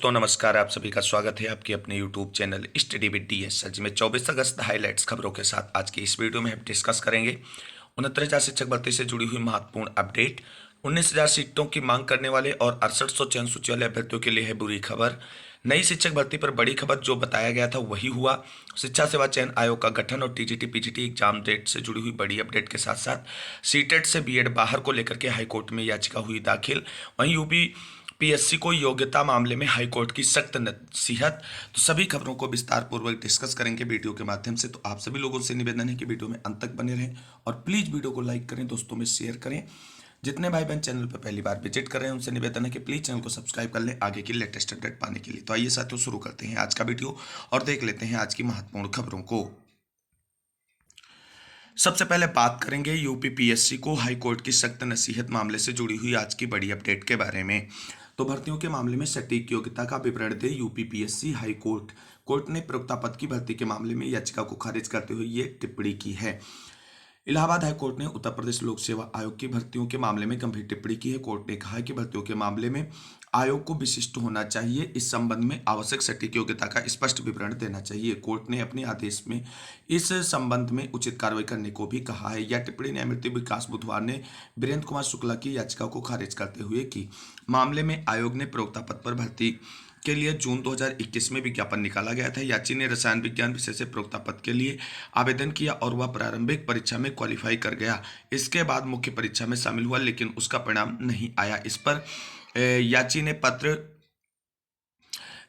दोस्तों नमस्कार। आप सभी का स्वागत है आपके अपने YouTube channel study with DS sir में 24 अगस्त हाइलाइट्स खबरों के साथ आज की इस वीडियो में हम डिस्कस करेंगे 69,000 शिक्षक भर्ती से जुड़ी हुई महत्वपूर्ण अपडेट। 19,000 सीटों की मांग करने वाले और 6800 चयन सूची वाले अभ्यर्थियों के लिए है बुरी खबर। नई शिक्षक भर्ती पर बड़ी खबर, जो बताया गया था वही हुआ। शिक्षा सेवा चयन आयोग का गठन और टीजीटी पीजीटी एग्जाम डेट से जुड़ी हुई बड़ी अपडेट के साथ साथ सीटेट से बीएड बाहर को लेकर के हाईकोर्ट में याचिका हुई दाखिल। वहीं यूपी पीएससी को योग्यता मामले में हाईकोर्ट की सख्त नसीहत। तो सभी खबरों को विस्तार पूर्वक डिस्कस करेंगे वीडियो के माध्यम से। तो आप सभी लोगों से निवेदन है कि वीडियो में अंत तक बने रहें और प्लीज वीडियो को लाइक करें, दोस्तों में शेयर करें। जितने भाई बहन चैनल पर पहली बार विजिट कर रहे हैं उनसे निवेदन है कि प्लीज चैनल को सब्सक्राइब कर लें आगे की लेटेस्ट अपडेट पाने के लिए। तो आइए साथियों शुरू करते हैं आज का वीडियो और देख लेते हैं आज की महत्वपूर्ण खबरों को। सबसे पहले बात करेंगे यूपी पीएससी को हाईकोर्ट की सख्त नसीहत मामले से जुड़ी हुई आज की बड़ी अपडेट के बारे में। तो भर्तियों के मामले में सटीक योग्यता का विवरण दे यूपी पीएससी। हाईकोर्ट कोर्ट ने प्रवक्ता पद की भर्ती के मामले में याचिका को खारिज करते हुए ये टिप्पणी की है। इलाहाबाद हाईकोर्ट ने उत्तर प्रदेश लोक सेवा आयोग की भर्तियों के मामले में गंभीर टिप्पणी की है। कोर्ट ने कहा है कि भर्तियों के मामले में आयोग को विशिष्ट होना चाहिए। इस संबंध में आवश्यक सटीक योग्यता का स्पष्ट विवरण देना चाहिए। कोर्ट ने अपने आदेश में इस संबंध में उचित कार्रवाई करने को भी कहा है। यह टिप्पणी न्यायमूर्ति विकास बुधवार ने वीरेंद्र कुमार शुक्ला की याचिका को खारिज करते हुए की। मामले में आयोग ने प्रवक्ता पद पर भर्ती के लिए जून 2021 में विज्ञापन निकाला गया था। याची ने रसायन विज्ञान विषय से प्रवक्ता पद के लिए आवेदन किया और वह प्रारंभिक परीक्षा में क्वालिफाई कर गया। इसके बाद मुख्य परीक्षा में शामिल हुआ लेकिन उसका परिणाम नहीं आया। इस पर याची ने पत्र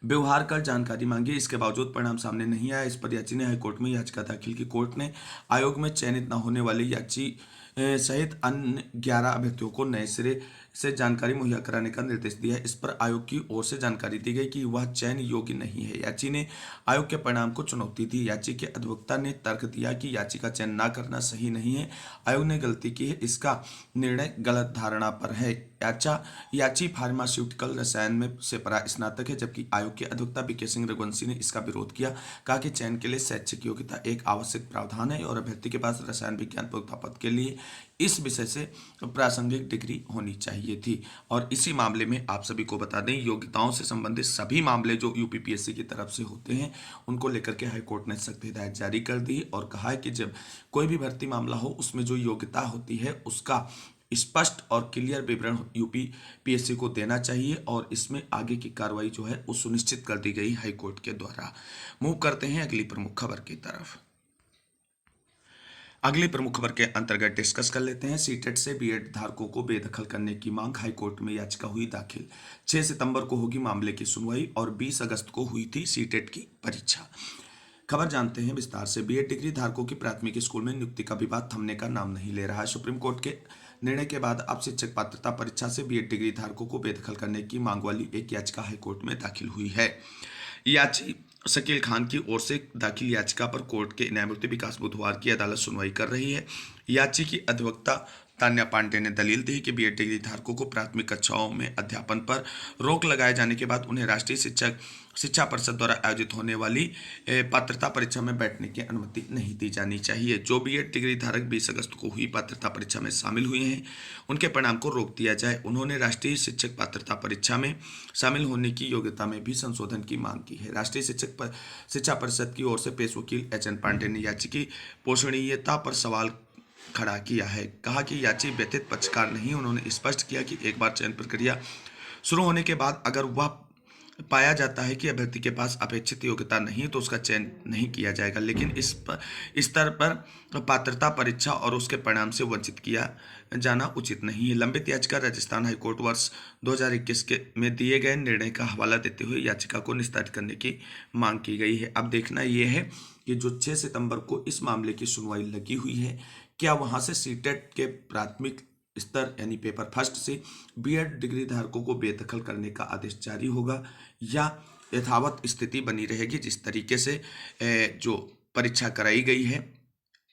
व्यवहार कर जानकारी मांगी, इसके बावजूद परिणाम सामने नहीं आया। इस पर याची ने हाईकोर्ट में याचिका दाखिल की। कोर्ट ने आयोग में चयनित न होने वाले याची सहित अन्य 11 अभ्यर्थियों को नए सिरे से जानकारी मुहैया कराने का निर्देश दिया है। इस पर आयोग की ओर से जानकारी दी गई कि वह चयन योग्य नहीं है। याची ने आयोग के परिणाम को चुनौती दी। याची के अधिवक्ता ने तर्क दिया कि याची का चयन न करना सही नहीं है, आयोग ने गलती की है, इसका निर्णय गलत धारणा पर है। याची फार्मास्यूटिकल रसायन में से परा स्नातक है, जबकि आयोग के अधिवक्ता बीके सिंह रघुवंशी ने इसका विरोध किया। कहा कि चयन के लिए शैक्षिक योग्यता एक आवश्यक प्रावधान है और अभ्यर्थी के पास रसायन विज्ञान प्रवक्ता पद के लिए इस विषय से प्रासंगिक डिग्री होनी चाहिए थी। और इसी मामले में आप सभी को बता दें, योग्यताओं से संबंधित सभी मामले जो यूपीपीएससी की तरफ से होते हैं उनको लेकर के हाईकोर्ट ने सख्त हिदायत जारी कर दी और कहा है कि जब कोई भी भर्ती मामला हो उसमें जो योग्यता होती है उसका स्पष्ट और क्लियर विवरण यूपी पीएससी को देना चाहिए और इसमें आगे की कार्रवाई जो है वो सुनिश्चित कर दी गई हाईकोर्ट के द्वारा। मूव करते हैं अगली प्रमुख खबर की तरफ। अगली प्रमुख खबर के अंतर्गत डिस्कस कर लेते हैं। सीटेट से बीएड धारकों को बेदखल करने की मांग, हाईकोर्ट में याचिका हुई दाखिल। 6 सितंबर को होगी मामले की सुनवाई और 20 अगस्त को हुई थी सीटेट की परीक्षा। खबर जानते हैं विस्तार से। बीएड डिग्री धारकों की प्राथमिक स्कूल में नियुक्ति का विवाद थमने का नाम नहीं ले रहा है। सुप्रीम कोर्ट के निर्णय के बाद अब शिक्षक पात्रता परीक्षा से बीएड डिग्री धारकों को बेदखल करने की मांग वाली एक याचिका हाईकोर्ट में दाखिल हुई है। याची शकील खान की ओर से दाखिल याचिका पर कोर्ट के न्यायमूर्ति विकास बुधवार की अदालत सुनवाई कर रही है। याची की अधिवक्ता तान्या पांडे ने दलील दी कि बीएड डिग्री धारकों को प्राथमिक कक्षाओं में अध्यापन पर रोक लगाए जाने के बाद उन्हें राष्ट्रीय शिक्षा परिषद द्वारा आयोजित होने वाली पात्रता परीक्षा में बैठने की अनुमति नहीं दी जानी चाहिए। जो बीएड डिग्री धारक 20 अगस्त को हुई पात्रता परीक्षा में शामिल हुए हैं उनके परिणाम को रोक दिया जाए। उन्होंने राष्ट्रीय शिक्षक पात्रता परीक्षा में शामिल होने की योग्यता में भी संशोधन की मांग की है। राष्ट्रीय शिक्षा परिषद की ओर से पेश वकील एच.एन. पांडे ने याचिका की पोषणीयता पर सवाल खड़ा किया है। कहा कि याची व्यथित पक्षकार नहीं। उन्होंने स्पष्ट किया कि एक बार चयन प्रक्रिया शुरू होने के बाद अगर वह पाया जाता है कि अभ्यर्थी के पास अपेक्षित योग्यता नहीं है तो उसका चयन नहीं किया जाएगा, लेकिन इस स्तर पर पात्रता परीक्षा और उसके परिणाम से वंचित किया जाना उचित नहीं है। लंबित याचिका राजस्थान हाईकोर्ट वर्ष 2021 में दिए गए निर्णय का हवाला देते हुए याचिका को निस्तारित करने की मांग की गई है। अब देखना यह है कि जो 6 सितंबर को इस मामले की सुनवाई लगी हुई है, क्या वहां से सीटेट के प्राथमिक स्तर यानी पेपर फर्स्ट से बीएड डिग्री धारकों को बेदखल करने का आदेश जारी होगा या यथावत स्थिति बनी रहेगी जिस तरीके से जो परीक्षा कराई गई है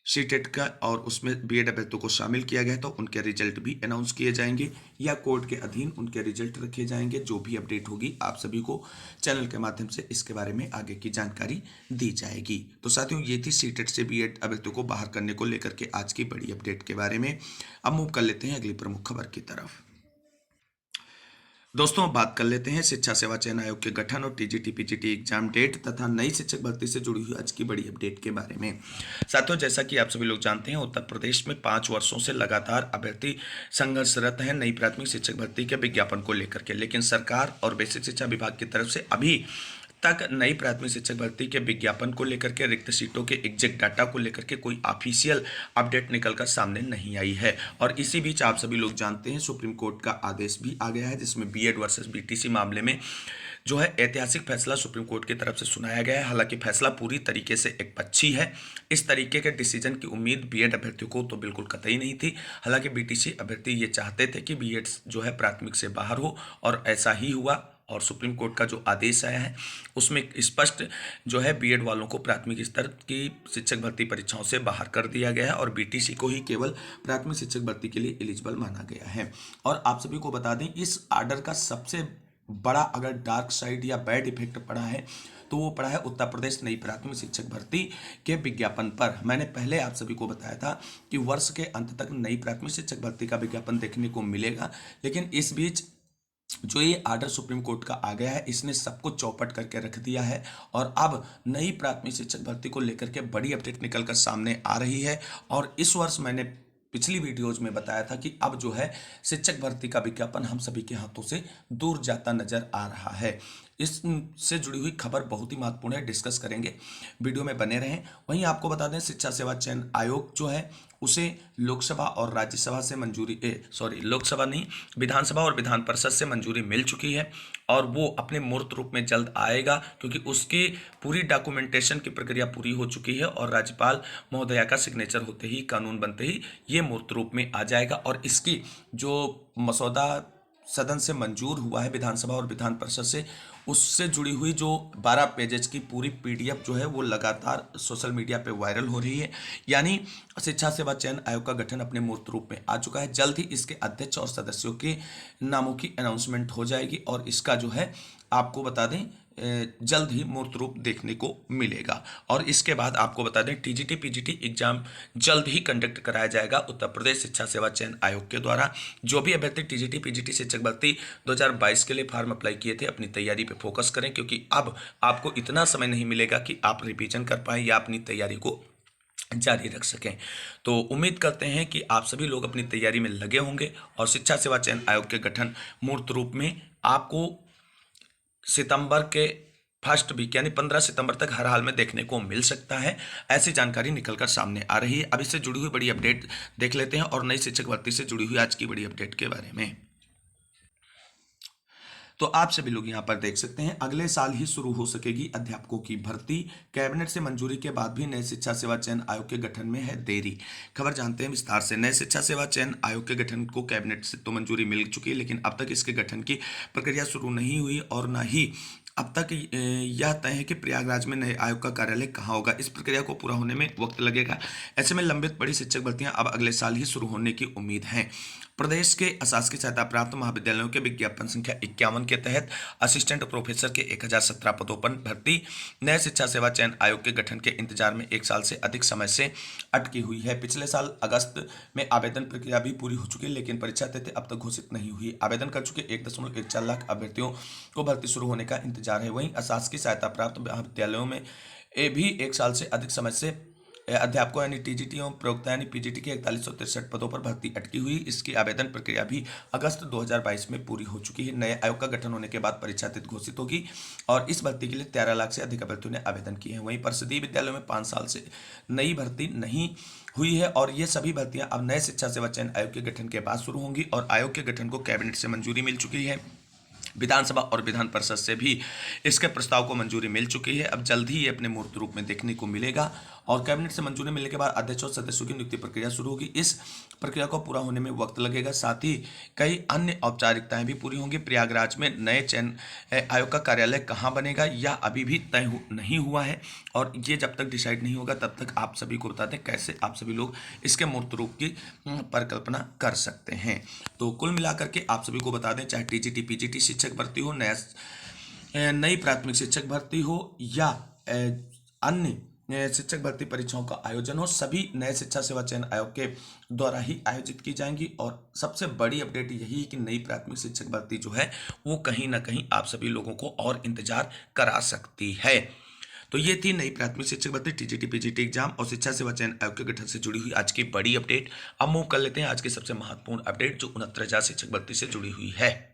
सीटेट का और उसमें बीएड अभ्यर्थियों को शामिल किया गया तो उनके रिजल्ट भी अनाउंस किए जाएंगे या कोर्ट के अधीन उनके रिजल्ट रखे जाएंगे। जो भी अपडेट होगी आप सभी को चैनल के माध्यम से इसके बारे में आगे की जानकारी दी जाएगी। तो साथियों ये थी सीटेट से बीएड अभ्यर्थियों को बाहर करने को लेकर के आज की बड़ी अपडेट के बारे में। अब मूव कर लेते हैं अगली प्रमुख खबर की तरफ। दोस्तों, बात कर लेते हैं शिक्षा सेवा चयन आयोग के गठन और टीजीटी पीजीटी एग्जाम डेट तथा नई शिक्षक भर्ती से जुड़ी हुई आज की बड़ी अपडेट के बारे में। साथियों, जैसा कि आप सभी लोग जानते हैं, उत्तर प्रदेश में 5 वर्षों से लगातार अभ्यर्थी संघर्षरत हैं नई प्राथमिक शिक्षक भर्ती के विज्ञापन को लेकर के। लेकिन सरकार और बेसिक शिक्षा विभाग की तरफ से अभी तक नई प्राथमिक शिक्षक भर्ती के विज्ञापन को लेकर के, रिक्त सीटों के एग्जैक्ट डाटा को लेकर के कोई ऑफिशियल अपडेट निकलकर सामने नहीं आई है। और इसी बीच आप सभी लोग जानते हैं, सुप्रीम कोर्ट का आदेश भी आ गया है, जिसमें बीएड वर्सेस बीटीसी मामले में जो है ऐतिहासिक फैसला सुप्रीम कोर्ट की तरफ से सुनाया गया है। हालांकि फैसला पूरी तरीके से एकपक्षी है। इस तरीके के डिसीजन की उम्मीद बीएड अभ्यर्थियों को तो बिल्कुल कतई नहीं थी। हालांकि बीटीसी अभ्यर्थी ये चाहते थे कि बीएड जो है प्राथमिक से बाहर हो, और ऐसा ही हुआ। और सुप्रीम कोर्ट का जो आदेश आया है उसमें स्पष्ट जो है बीएड वालों को प्राथमिक स्तर की शिक्षक भर्ती परीक्षाओं से बाहर कर दिया गया है और बीटीसी को ही केवल प्राथमिक शिक्षक भर्ती के लिए एलिजिबल माना गया है। और आप सभी को बता दें, इस आर्डर का सबसे बड़ा अगर डार्क साइड या बैड इफेक्ट पड़ा है तो वो पड़ा है उत्तर प्रदेश नई प्राथमिक शिक्षक भर्ती के विज्ञापन पर। मैंने पहले आप सभी को बताया था कि वर्ष के अंत तक नई प्राथमिक शिक्षक भर्ती का विज्ञापन देखने को मिलेगा, लेकिन इस बीच जो ये आर्डर सुप्रीम कोर्ट का आ गया है, इसने सबको चौपट करके रख दिया है। और अब नई प्राथमिक शिक्षक भर्ती को लेकर के बड़ी अपडेट निकलकर सामने आ रही है। और इस वर्ष मैंने पिछली वीडियोज में बताया था कि अब जो है शिक्षक भर्ती का विज्ञापन हम सभी के हाथों से दूर जाता नजर आ रहा है। इससे जुड़ी हुई खबर बहुत ही महत्वपूर्ण है, डिस्कस करेंगे, वीडियो में बने रहें। वहीं आपको बता दें, शिक्षा सेवा चयन आयोग जो है उसे लोकसभा और राज्यसभा से लोकसभा नहीं, विधानसभा और विधान परिषद से मंजूरी मिल चुकी है। और वो अपने मूर्त रूप में जल्द आएगा, क्योंकि उसकी पूरी डॉक्यूमेंटेशन की प्रक्रिया पूरी हो चुकी है और राज्यपाल महोदया का सिग्नेचर होते ही, कानून बनते ही ये मूर्त रूप में आ जाएगा। और इसकी जो मसौदा सदन से मंजूर हुआ है, विधानसभा और विधान परिषद से, उससे जुड़ी हुई जो 12 पेजेस की पूरी पीडीएफ जो है वो लगातार सोशल मीडिया पे वायरल हो रही है। यानी शिक्षा सेवा चयन आयोग का गठन अपने मूर्त रूप में आ चुका है। जल्द ही इसके अध्यक्ष और सदस्यों के नामों की अनाउंसमेंट हो जाएगी और इसका जो है आपको बता दें जल्द ही मूर्त रूप देखने को मिलेगा। और इसके बाद आपको बता दें, टीजीटी पीजीटी एग्जाम जल्द ही कंडक्ट कराया जाएगा उत्तर प्रदेश शिक्षा सेवा चयन आयोग के द्वारा। जो भी अभ्यर्थी टीजीटी पीजीटी शिक्षक भर्ती 2022 के लिए फॉर्म अप्लाई किए थे, अपनी तैयारी पे फोकस करें, क्योंकि अब आपको इतना समय नहीं मिलेगा कि आप रिवीजन कर पाएं या अपनी तैयारी को जारी रख सकें। तो उम्मीद करते हैं कि आप सभी लोग अपनी तैयारी में लगे होंगे और शिक्षा सेवा चयन आयोग के गठन मूर्त रूप में आपको सितंबर के फर्स्ट वीक यानी 15 सितंबर तक हर हाल में देखने को मिल सकता है। ऐसी जानकारी निकलकर सामने आ रही है। अब इससे जुड़ी हुई बड़ी अपडेट देख लेते हैं और नई शिक्षक भर्ती से जुड़ी हुई आज की बड़ी अपडेट के बारे में। तो आप सभी लोग यहां पर देख सकते हैं, अगले साल ही शुरू हो सकेगी अध्यापकों की भर्ती। कैबिनेट से मंजूरी के बाद भी नए शिक्षा सेवा चयन आयोग के गठन में है देरी। खबर जानते हैं विस्तार से। नए शिक्षा सेवा चयन आयोग के गठन को कैबिनेट से तो मंजूरी मिल चुकी है, लेकिन अब तक इसके गठन की प्रक्रिया शुरू नहीं हुई और न ही अब तक यह तय है कि प्रयागराज में नए आयोग का कार्यालय कहाँ होगा। इस प्रक्रिया को पूरा होने में वक्त लगेगा। ऐसे में लंबित पड़ी शिक्षक भर्तियां अब अगले साल ही शुरू होने की उम्मीद है। प्रदेश के अशासकीय सहायता प्राप्त महाविद्यालयों के विज्ञापन संख्या 51 के तहत असिस्टेंट प्रोफेसर के 1017 पदों पर भर्ती नए शिक्षा सेवा चयन आयोग के गठन के इंतजार में 1 साल से अधिक समय से अटकी हुई है। पिछले साल अगस्त में आवेदन प्रक्रिया भी पूरी हो चुकी है, लेकिन परीक्षा तिथि अब तक घोषित नहीं हुई। आवेदन कर चुके 1.14 लाख अभ्यर्थियों को भर्ती शुरू होने का इंतजार है। वहीं अशासकीय सहायता प्राप्त महाविद्यालयों में भी 1 साल से अधिक समय से अध्यापकों यानी टीजीटी एवं प्रवक्ता यानी पीजीटी के 4163 पदों पर भर्ती अटकी हुई। इसकी आवेदन प्रक्रिया भी अगस्त 2022 में पूरी हो चुकी है। नए आयोग का गठन होने के बाद परीक्षा तिथि घोषित होगी और इस भर्ती के लिए 13 लाख से अधिक अभ्यर्थियों ने आवेदन किए हैं। वहीं परिषदीय विद्यालयों में 5 साल से नई भर्ती नहीं हुई है और ये सभी भर्तियां अब नए शिक्षा सेवा चयन आयोग के गठन के बाद शुरू होंगी। और आयोग के गठन को कैबिनेट से मंजूरी मिल चुकी है। विधानसभा और विधान परिषद से भी इसके प्रस्ताव को मंजूरी मिल चुकी है। अब जल्द ही ये अपने मूर्त रूप में देखने को मिलेगा और कैबिनेट से मंजूरी मिलने के बाद अध्यक्ष और सदस्यों की नियुक्ति प्रक्रिया शुरू होगी। इस प्रक्रिया को पूरा होने में वक्त लगेगा, साथ ही कई अन्य औपचारिकताएं भी पूरी होंगी। प्रयागराज में नए चयन आयोग का कार्यालय कहाँ बनेगा यह अभी भी तय नहीं हुआ है और ये जब तक डिसाइड नहीं होगा तब तक आप सभी को बता दें कैसे आप सभी लोग इसके मूर्त रूप की परिकल्पना कर सकते हैं। तो कुल मिलाकर के आप सभी को बता दें, चाहे टीजीटी पीजीटी शिक्षक भर्ती हो, नई प्राथमिक शिक्षक भर्ती हो या अन्य शिक्षक भर्ती परीक्षाओं का आयोजन हो, सभी नए शिक्षा सेवा चयन आयोग के द्वारा ही आयोजित की जाएंगी। और सबसे बड़ी अपडेट यही है कि नई प्राथमिक शिक्षक भर्ती जो है वो कहीं ना कहीं आप सभी लोगों को और इंतजार करा सकती है। तो ये थी नई प्राथमिक शिक्षक भर्ती, टीजीटी पीजीटी एग्जाम और शिक्षा सेवा चयन आयोग के गठन से जुड़ी हुई आज की बड़ी अपडेट। अब मूव कर लेते हैं आज की सबसे महत्वपूर्ण अपडेट जो 69,000 शिक्षक भर्ती से जुड़ी हुई है।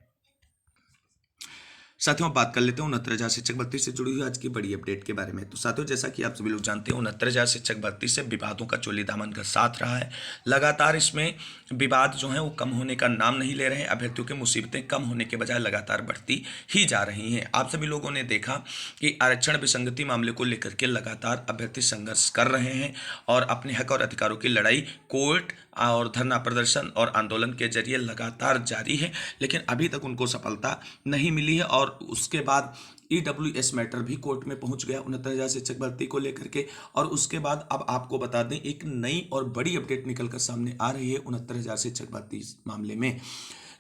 साथियों अब बात कर लेते हैं 69,000 शिक्षक भर्ती से जुड़ी हुई आज की बड़ी अपडेट के बारे में। तो साथियों जैसा कि आप सभी लोग जानते हैं 69,000 शिक्षक भर्ती से विवादों का चोली दामन का साथ रहा है। लगातार इसमें विवाद जो है वो कम होने का नाम नहीं ले रहे हैं। अभ्यर्थियों की मुसीबतें कम होने के बजाय लगातार बढ़ती ही जा रही हैं। आप सभी लोगों ने देखा कि आरक्षण विसंगति मामले को लेकर के लगातार अभ्यर्थी संघर्ष कर रहे हैं और अपने हक और अधिकारों की लड़ाई कोर्ट और धरना प्रदर्शन और आंदोलन के जरिए लगातार जारी है, लेकिन अभी तक उनको सफलता नहीं मिली है। और उसके बाद ईडब्ल्यूएस मैटर भी कोर्ट में पहुंच गया 69,000 शिक्षक भर्ती को लेकर के। और उसके बाद अब आपको बता दें एक नई और बड़ी अपडेट निकलकर सामने आ रही है 69,000 शिक्षक भर्ती मामले में।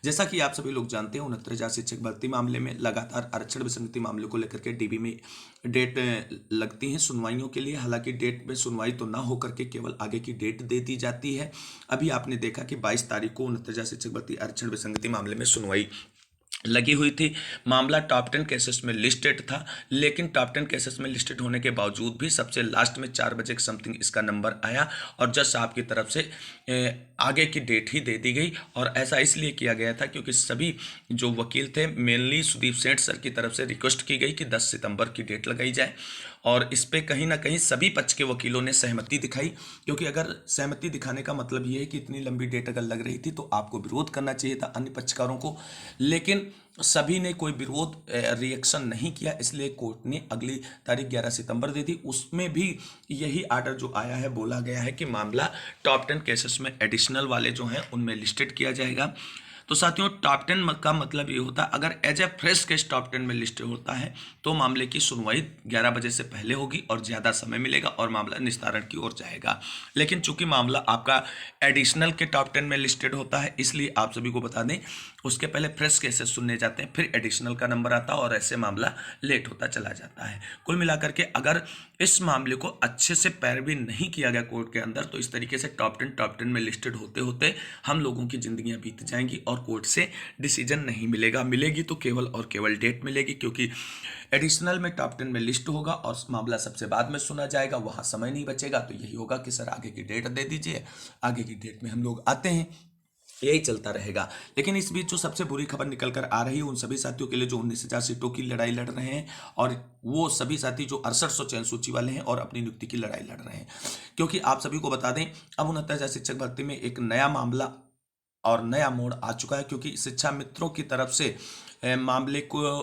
जैसा कि आप सभी लोग जानते हैं 69,000 शिक्षक भर्ती मामले में लगातार आरक्षण विसंगति मामले को लेकर के डीबी में डेट लगती हैं सुनवाइयों के लिए। हालांकि डेट में सुनवाई तो ना होकर के केवल आगे की डेट दे दी जाती है। अभी आपने देखा कि 22 तारीख को 69,000 शिक्षक भर्ती आरक्षण विसंगति मामले में सुनवाई लगी हुई थी। मामला टॉप 10 केसेस में लिस्टेड था, लेकिन टॉप 10 केसेस में लिस्टेड होने के बावजूद भी सबसे लास्ट में 4 बजे के समथिंग इसका नंबर आया और जज साहब की तरफ से आगे की डेट ही दे दी गई। और ऐसा इसलिए किया गया था क्योंकि सभी जो वकील थे, मेनली सुदीप सेठ सर की तरफ से रिक्वेस्ट की गई कि 10 सितंबर की डेट लगाई जाए। और इस पे कहीं ना कहीं सभी पक्ष के वकीलों ने सहमति दिखाई, क्योंकि अगर सहमति दिखाने का मतलब ये है कि इतनी लंबी डेट अगर लग रही थी तो आपको विरोध करना चाहिए था अन्य पक्षकारों को, लेकिन सभी ने कोई विरोध रिएक्शन नहीं किया। इसलिए कोर्ट ने अगली तारीख 11 सितंबर दे दी। उसमें भी यही आर्डर जो आया है, बोला गया है कि मामला टॉप 10 केसेस में एडिशनल वाले जो हैं उनमें लिस्टेड किया जाएगा। तो साथियों टॉप 10 का मतलब ये होता है अगर as a fresh case top 10 में लिस्ट होता है तो मामले की सुनवाई 11 बजे से पहले होगी और ज़्यादा समय मिलेगा और मामला निस्तारण की ओर जाएगा। लेकिन चूंकि मामला आपका एडिशनल के टॉप 10 में लिस्टेड होता है, इसलिए आप सभी को बता दें उसके पहले फ्रेश केसेस सुनने जाते हैं, फिर एडिशनल का नंबर आता है और ऐसे मामला लेट होता चला जाता है। कुल मिलाकर के अगर इस मामले को अच्छे से पैरवी नहीं किया गया कोर्ट के अंदर तो इस तरीके से टॉप 10 में लिस्टेड होते होते हम लोगों की जिंदगियां बीत जाएंगी और कोर्ट से डिसीजन नहीं मिलेगा। मिलेगी तो केवल और केवल डेट मिलेगी, क्योंकि एडिशनल में टॉप 10 में लिस्ट होगा और मामला सबसे बाद में सुना जाएगा, वहां समय नहीं बचेगा। तो यही होगा कि सर आगे की डेट दे दीजिए, आगे की डेट में हम लोग आते हैं, यही चलता रहेगा। लेकिन इस बीच जो सबसे बुरी खबर निकल कर आ रही है उन सभी साथियों के लिए जो 19,000 सीटों की लड़ाई लड़ रहे हैं, और वो सभी साथी जो 6800 चयन सूची वाले हैं और अपनी नियुक्ति की लड़ाई लड़ रहे हैं। क्योंकि आप सभी को बता दें अब 69,000 शिक्षक भर्ती में एक नया मामला और नया मोड़ आ चुका है, क्योंकि शिक्षा मित्रों की तरफ से मामले को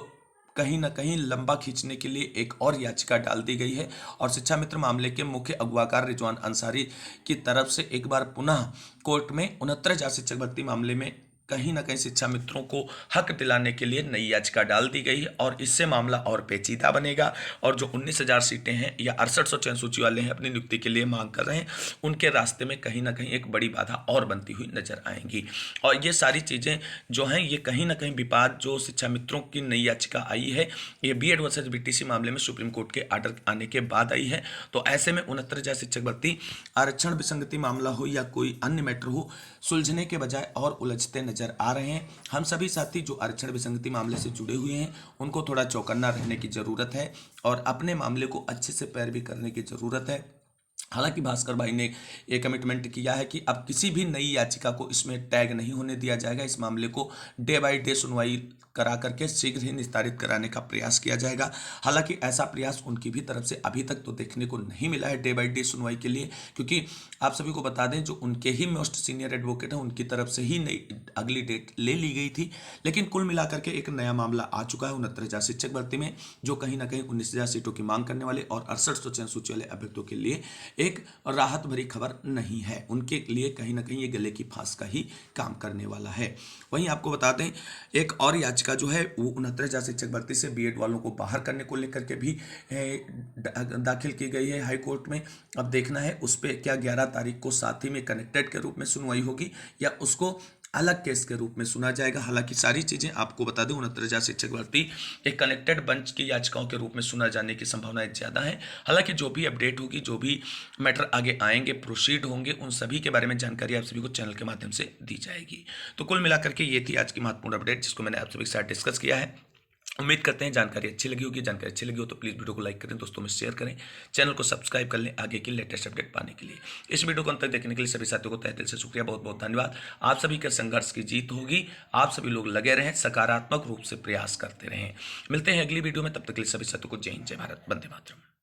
कहीं ना कहीं लंबा खींचने के लिए एक और याचिका डाल दी गई है। और शिक्षा मित्र मामले के मुख्य अगवाकार रिजवान अंसारी की तरफ से एक बार पुनः कोर्ट में 69,000 शिक्षक भर्ती मामले में कहीं ना कहीं शिक्षा मित्रों को हक दिलाने के लिए नई याचिका डाल दी गई है और इससे मामला और पेचीदा बनेगा। और जो 19,000 सीटें हैं या 6800 चयन सूची वाले हैं अपनी नियुक्ति के लिए मांग कर रहे हैं, उनके रास्ते में कहीं ना कहीं एक बड़ी बाधा और बनती हुई नजर आएंगी। और ये सारी चीज़ें जो हैं ये कहीं ना कहीं विवाद जो शिक्षा मित्रों की नई याचिका आई है ये बीएड वर्सेस बीटीसी मामले में सुप्रीम कोर्ट के आर्डर आने के बाद आई है। तो ऐसे में 69,000 शिक्षक भर्ती आरक्षण विसंगति मामला हो या कोई अन्य मैटर हो, सुलझने के बजाय और उलझते नजर आ रहे हैं। हम सभी साथी जो आरक्षण विसंगति मामले से जुड़े हुए हैं उनको थोड़ा चौकन्ना रहने की जरूरत है और अपने मामले को अच्छे से पैरवी करने की जरूरत है। हालांकि भास्कर भाई ने ये कमिटमेंट किया है कि अब किसी भी नई याचिका को इसमें टैग नहीं होने दिया जाएगा। इस मामले को डे बाय डे सुनवाई करा करके शीघ्र ही निस्तारित कराने का प्रयास किया जाएगा। हालांकि ऐसा प्रयास उनकी भी तरफ से अभी तक तो देखने को नहीं मिला है डे बाय डे सुनवाई के लिए, क्योंकि आप सभी को बता दें जो उनके ही मोस्ट सीनियर एडवोकेट हैं उनकी तरफ से ही नई अगली डेट ले ली गई थी। लेकिन कुल मिलाकर के एक नया मामला आ चुका है 69,000 शिक्षक भर्ती में, जो कहीं ना कहीं 19,000 सीटों की मांग करने वाले और 6800 चयन सूची वाले अभ्यर्थियों के लिए एक राहत भरी खबर नहीं है। उनके लिए कहीं ना कहीं ये गले की फांस का ही काम करने वाला है। वहीं आपको बता दें एक और याचिका जो है वो 69,000 शिक्षक भर्ती से बीएड वालों को बाहर करने को लेकर के भी दाखिल की गई है हाई कोर्ट में। अब देखना है उस पर क्या 11 तारीख को साथ ही में कनेक्टेड के रूप में सुनवाई होगी या उसको अलग केस के रूप में सुना जाएगा। हालांकि सारी चीजें आपको बता दें, 69,000 शिक्षक भर्ती एक कनेक्टेड बेंच की याचिकाओं के रूप में सुना जाने की संभावनाएं ज्यादा है। हालांकि जो भी अपडेट होगी, जो भी मैटर आगे आएंगे, प्रोसीड होंगे, उन सभी के बारे में जानकारी आप सभी को चैनल के माध्यम से दी जाएगी। तो कुल मिलाकर के ये थी आज की महत्वपूर्ण अपडेट जिसको मैंने आप सभी के साथ डिस्कस किया है। उम्मीद करते हैं जानकारी अच्छी लगी होगी। जानकारी अच्छी लगी हो तो प्लीज़ वीडियो को लाइक करें, दोस्तों में शेयर करें, चैनल को सब्सक्राइब कर लें आगे की लेटेस्ट अपडेट पाने के लिए। इस वीडियो को अंत तक देखने के लिए सभी साथियों को तहे दिल से शुक्रिया, बहुत बहुत धन्यवाद। आप सभी के संघर्ष की जीत होगी। आप सभी लोग लगे रहें, सकारात्मक रूप से प्रयास करते रहें। मिलते हैं अगली वीडियो में, तब तक के लिए सभी साथियों को जय हिंद, जय भारत, वंदे मातरम।